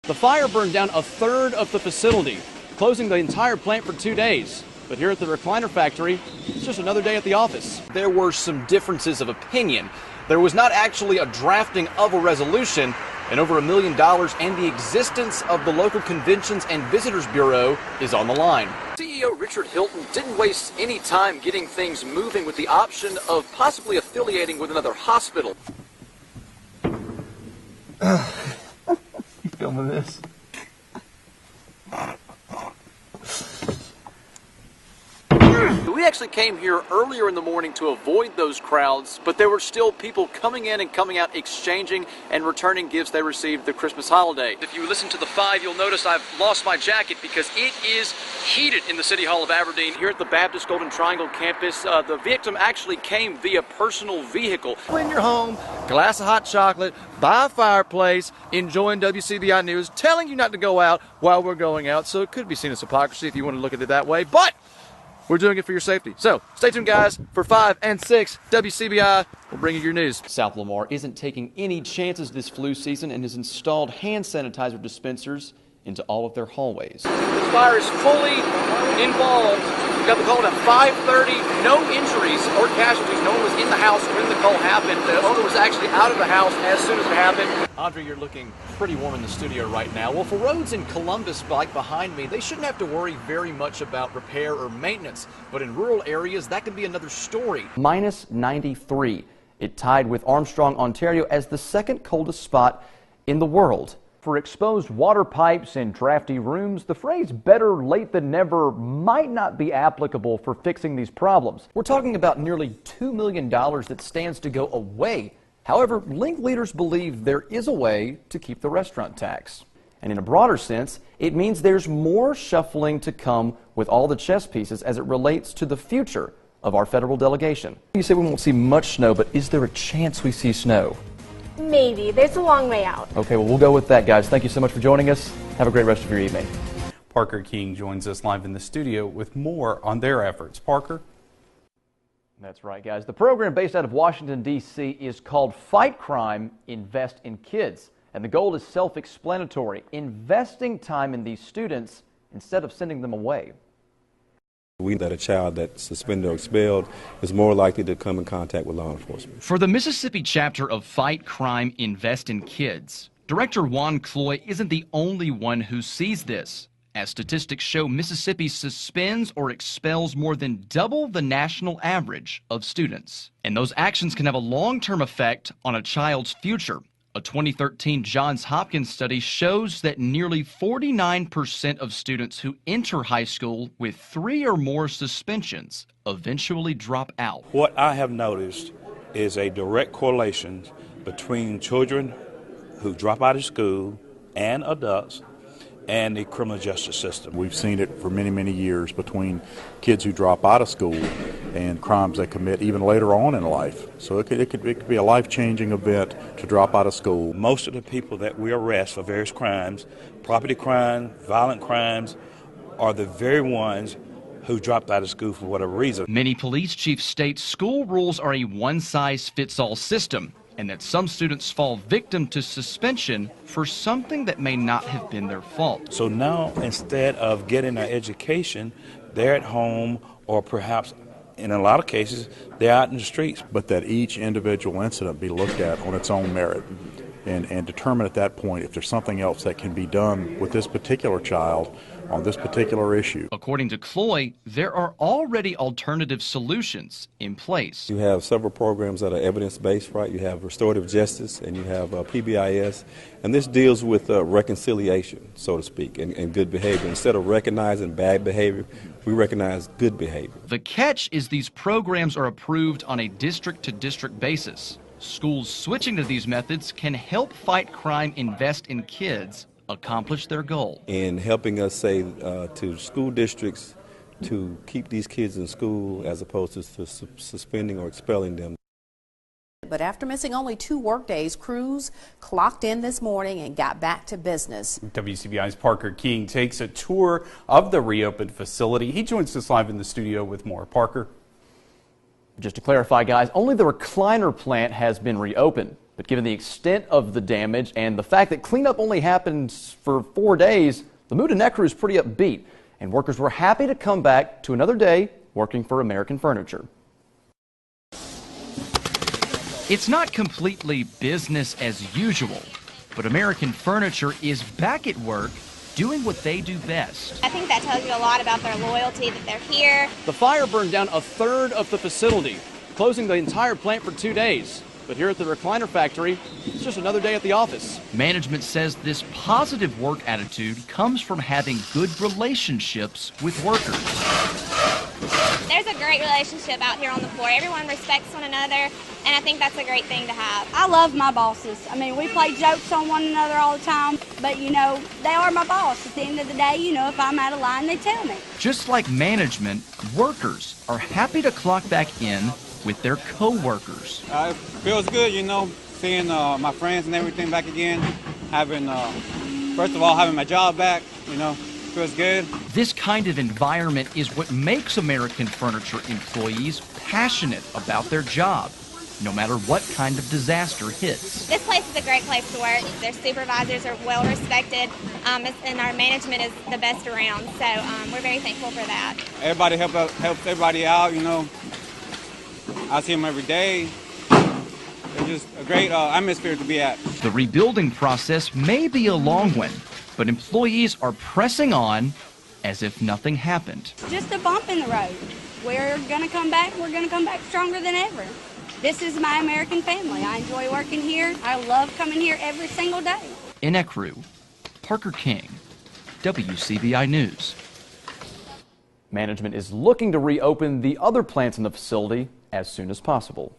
The fire burned down a third of the facility, closing the entire plant for 2 days. But here at the recliner factory, it's just another day at the office. There were some differences of opinion. There was not actually a drafting of a resolution, and over $1 million and the existence of the local Conventions and Visitors Bureau is on the line. CEO Richard Hilton didn't waste any time getting things moving with the option of possibly affiliating with another hospital. You filming this? We actually came here earlier in the morning to avoid those crowds, but there were still people coming in and coming out, exchanging and returning gifts they received the Christmas holiday. If you listen to the 5, you'll notice I've lost my jacket because it is heated in the City Hall of Aberdeen. Here at the Baptist Golden Triangle campus, the victim actually came via personal vehicle. In your home, glass of hot chocolate, by a fireplace, enjoying WCBI News, telling you not to go out while we're going out, so it could be seen as hypocrisy if you want to look at it that way, but we're doing it for your safety. So stay tuned, guys, for 5 and 6 WCBI. We'll bring you your news. South Lamar isn't taking any chances this flu season and has installed hand sanitizer dispensers into all of their hallways. The fire is fully involved. We got the call at 5:30. No injuries or casualties. No one was in the house when the call happened. The owner was actually out of the house as soon as it happened. Audrey, you're looking pretty warm in the studio right now. Well, for roads in Columbus, like behind me, they shouldn't have to worry very much about repair or maintenance. But in rural areas, that could be another story. Minus 93. It tied with Armstrong, Ontario as the second coldest spot in the world. For exposed water pipes and drafty rooms, the phrase better late than never might not be applicable for fixing these problems. We're talking about nearly $2 million that stands to go away. However, Link leaders believe there is a way to keep the restaurant tax. And in a broader sense, it means there's more shuffling to come with all the chess pieces as it relates to the future of our federal delegation. You say we won't see much snow, but is there a chance we see snow? Maybe. There's a long way out. Okay, well, we'll go with that, guys. Thank you so much for joining us. Have a great rest of your evening. Parker King joins us live in the studio with more on their efforts. Parker? That's right, guys. The program based out of Washington, D.C. is called Fight Crime, Invest in Kids. And the goal is self-explanatory, investing time in these students instead of sending them away. We know that a child that's suspended or expelled is more likely to come in contact with law enforcement. For the Mississippi chapter of Fight Crime, Invest in Kids, Director Juan Cloy isn't the only one who sees this. As statistics show, Mississippi suspends or expels more than double the national average of students. And those actions can have a long-term effect on a child's future. A 2013 Johns Hopkins study shows that nearly 49% of students who enter high school with 3 or more suspensions eventually drop out. What I have noticed is a direct correlation between children who drop out of school and adults and the criminal justice system. We've seen it for many, many years between kids who drop out of school and crimes they commit even later on in life. So it could be a life-changing event to drop out of school. Most of the people that we arrest for various crimes, property crime, violent crimes, are the very ones who dropped out of school for whatever reason. Many police chiefs state school rules are a one-size-fits-all system, and that some students fall victim to suspension for something that may not have been their fault. So now, instead of getting an education, they're at home, or perhaps in a lot of cases, they're out in the streets. But that each individual incident be looked at on its own merit and determine at that point if there's something else that can be done with this particular child on this particular issue. According to Cloy, there are already alternative solutions in place. You have several programs that are evidence-based, right? You have restorative justice and you have PBIS, and this deals with reconciliation, so to speak, and good behavior. Instead of recognizing bad behavior, we recognize good behavior. The catch is these programs are approved on a district-to-district basis. Schools switching to these methods can help Fight Crime, Invest in Kids accomplish their goal. In helping us say to school districts to keep these kids in school as opposed to suspending or expelling them. But after missing only 2 workdays, crews clocked in this morning and got back to business. WCBI's Parker King takes a tour of the reopened facility. He joins us live in the studio with more. Parker? Just to clarify, guys, only the recliner plant has been reopened. But given the extent of the damage and the fact that cleanup only happens for 4 days, the mood in Ecru is pretty upbeat, and workers were happy to come back to another day working for American Furniture. It's not completely business as usual, but American Furniture is back at work doing what they do best. I think that tells you a lot about their loyalty, that they're here. The fire burned down a third of the facility, closing the entire plant for 2 days. But here at the recliner factory, it's just another day at the office. Management says this positive work attitude comes from having good relationships with workers. There's a great relationship out here on the floor. Everyone respects one another, and I think that's a great thing to have. I love my bosses. I mean, we play jokes on one another all the time, but you know, they are my boss. At the end of the day, you know, if I'm out of line, they tell me. Just like management, workers are happy to clock back in with their co-workers. It feels good, you know, seeing my friends and everything back again. Having, first of all, having my job back, you know, feels good. This kind of environment is what makes American Furniture employees passionate about their job, no matter what kind of disaster hits. This place is a great place to work. Their supervisors are well respected, and our management is the best around, so we're very thankful for that. Everybody helps everybody out, you know. I see them every day. It's just a great atmosphere to be at. The rebuilding process may be a long one, but employees are pressing on as if nothing happened. Just a bump in the road. We're going to come back. We're going to come back stronger than ever. This is my American family. I enjoy working here. I love coming here every single day. In Ecru, Parker King, WCBI News. Management is looking to reopen the other plants in the facility as soon as possible.